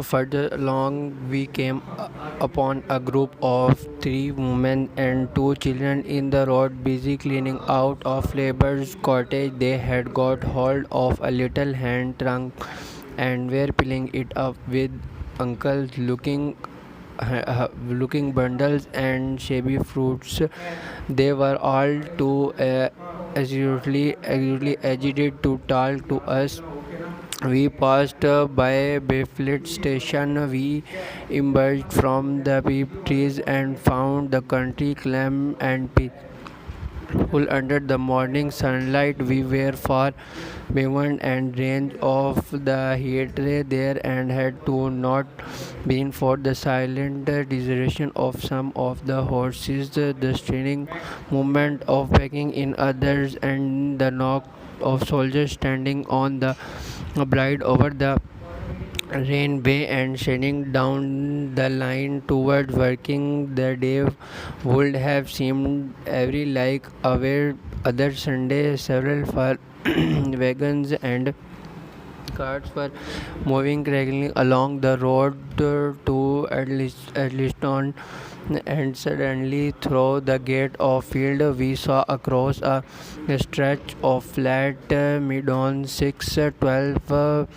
Further along, we came upon a group of three women and two children in the road, busy cleaning out of labor's cottage. They had got hold of a little hand trunk and were filling it up with uncles looking bundles and shabby fruits. They were all too absolutely agitated to talk to us. We passed by Bayfleet station. We emerged from the peep trees and found the country calm and peaceful under the morning sunlight. We were far beyond and range of the heat ray there and had to not been for the silent desertion of some of the horses, the straining movement of packing in others, and the knock of soldiers standing on the bride over the rainway and shining down the line towards working. The day would have seemed every like our other Sunday. Several far wagons and carts were moving regularly along the road to Edliston, and suddenly through the gate of field we saw across a stretch of flat meadow 6 12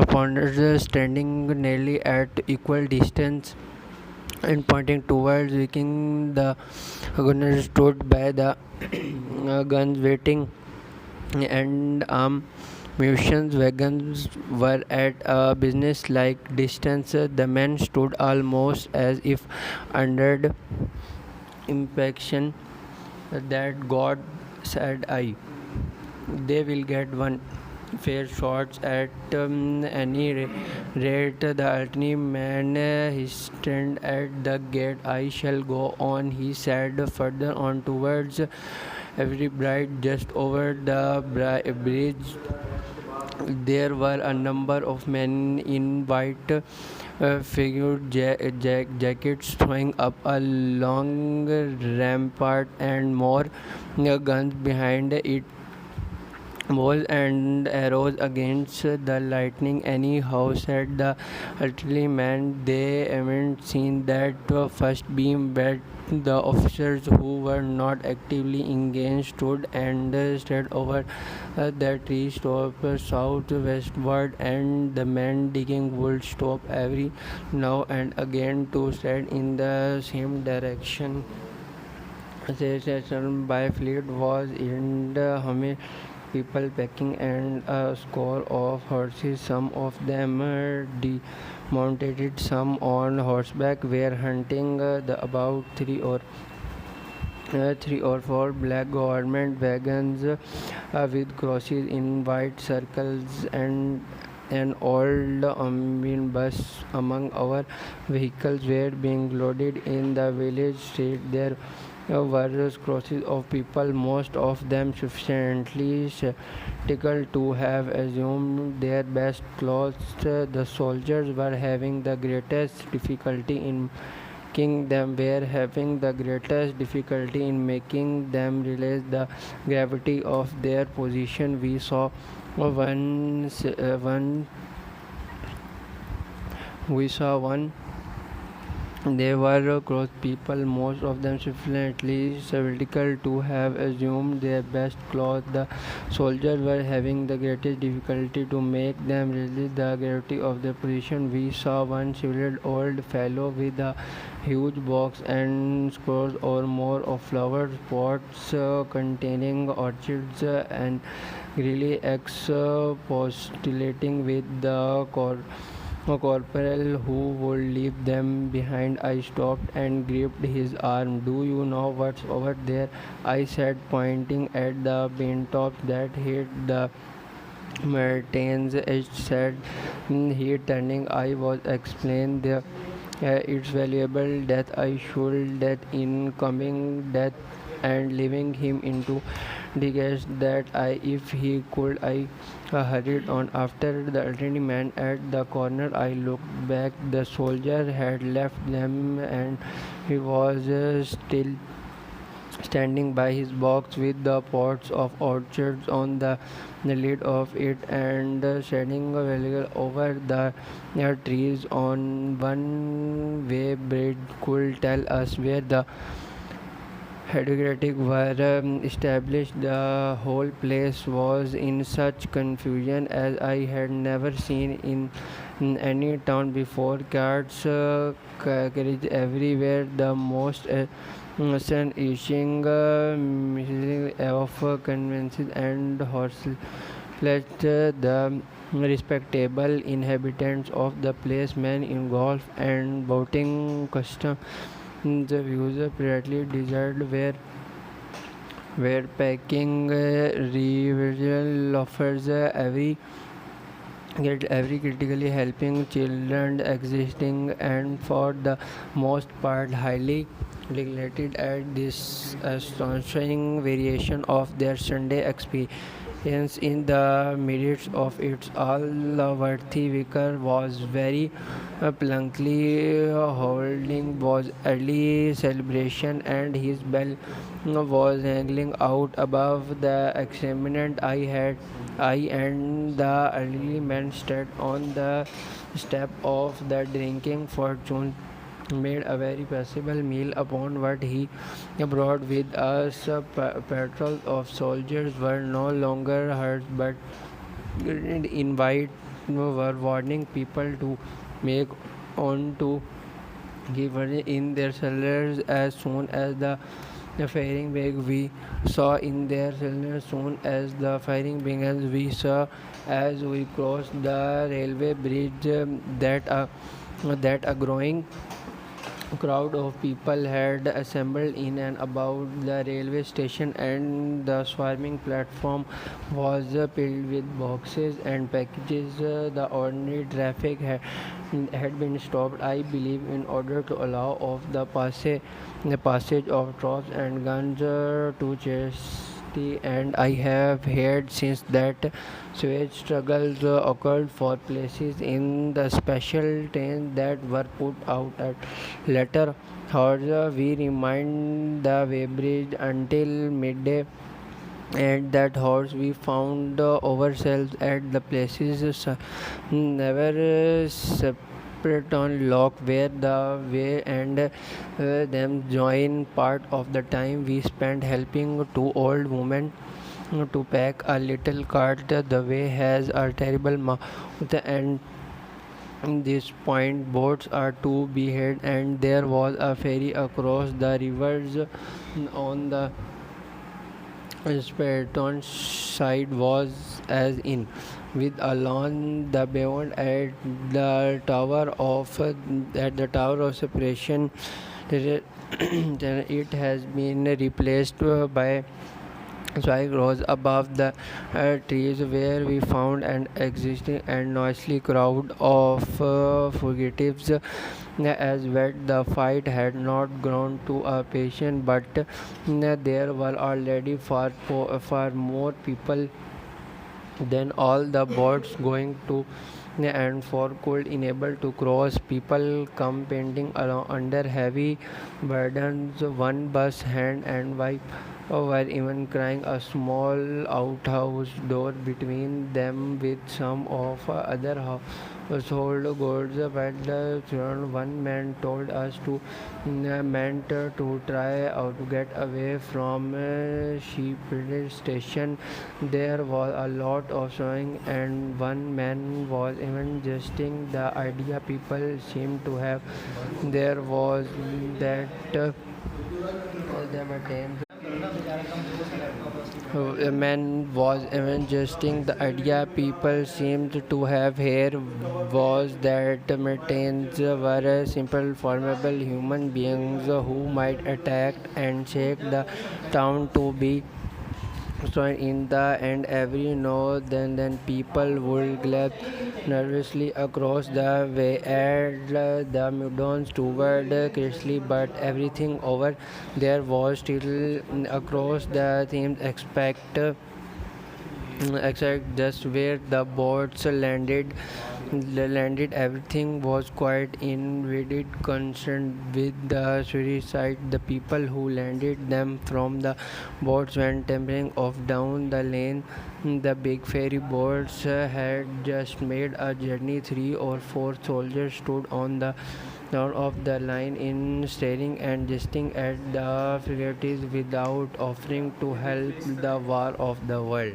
pounders standing nearly at equal distance and pointing towards Viking. The gunner stood by the guns waiting, and musicians' wagons were at a business-like distance. The men stood almost as if under inspection. That God, said I, they will get one fair shots at any rate. The elderly man hastened at the gate. I shall go on, he said, further on towards every bride just over the bridge. There were a number of men in white figured jackets throwing up a long rampart and more guns behind it, bows and arrows against the lightning. Anyhow, said the elderly man, they haven't seen that first beam, but the officers who were not actively engaged stood and stared over the tree top southwestward, and the men digging would stop every now and again to stare in the same direction. The station by fleet was in the humming people packing and a score of horses, some of them demounted, some on horseback, were hunting the about three or four black government wagons with crosses in white circles and an old omnibus among our vehicles were being loaded in the village street. There were crosses of people, most of them sufficiently skeptical to have assumed their best clothes. The soldiers were having the greatest difficulty in making them realize the gravity of their position. We saw one we saw one they were cross people, most of them sufficiently skeptical to have assumed their best clothes. The soldiers were having the greatest difficulty to make them realize the gravity of their position. We saw one shriveled old fellow with a huge box and scores or more of flower pots containing orchids and really expostulating with the corporal who would leave them behind. I stopped and gripped his arm. Do you know what's over there? I said, pointing at the pin tops that hit the Martin's edge. Said he, turning. I was explained the it's valuable that I should that in coming death and leaving him into disguise that I if he could. I hurried on after the elderly man at the corner. I looked back. The soldier had left them and he was still standing by his box with the pots of orchids on the lid of it, and shedding a veil over the trees on one way bridge could tell us where the Heterocritic were established. The whole place was in such confusion as I had never seen in any town before. Cats carriage everywhere, the most sun ishing of conventions and horses pledged the respectable inhabitants of the place, men in golf and boating custom. The views privately desired were packing revival offers every critically helping children existing and for the most part highly regulated at this astonishing variation of their Sunday experience. In the midst of its all, the worthy vicar was very plunkly holding was early celebration, and his bell was hanging out above the examinant. I and the elderly man stood on the step of the drinking fortune made a very possible meal upon what he brought with us. Patrols of soldiers were no longer heard, but invite were warning people to make on to give in their cellars as soon as the firing began. We saw in their cellars soon as the firing began. We saw as we crossed the railway bridge that a growing crowd of people had assembled in and about the railway station, and the swarming platform was filled with boxes and packages. The ordinary traffic had been stopped, I believe, in order to allow of the passage of troops and guns to chastity, and I have heard since that sewage struggles occurred for places in the special trains that were put out at later hours. We remained the Weybridge until midday. At that hours, we found ourselves at the places never separate on lock where the way and them join. Part of the time we spent helping two old women to pack a little cart. The way has a terrible mouth, and in this point boats are to be had, and there was a ferry across the rivers on the Spartan side was as in with a lawn the beyond at the tower of separation. It has been replaced by so I rose above the trees where we found an existing and noisy crowd of fugitives. As well, the fight had not grown to a passion, but there were already far more people than all the boats going to and for could enable to cross. People come painting along under heavy burdens, one bus hand and wife were even crying a small outhouse door between them with some of other household goods. But the throne one man told us to meant to try to get away from Sheepdale station. There was a lot of showing, and one man was even suggesting the idea people seemed to have. There was that the maintains a man was even suggesting the idea people seemed to have here was that Martians were simple, formidable human beings who might attack and shake the town to be so in the end. Every now and then people would glance nervously across the way at the meadows toward Chrisley, but everything over there was still across the themes expect Exact just where the boats landed. Everything was quiet in vivid concern with the suicide. The people who landed them from the boats went tumbling off down the lane. The big ferry boats had just made a journey. 3 or 4 soldiers stood on the down of the line in staring and gazing at the frigates without offering to help the war of the world.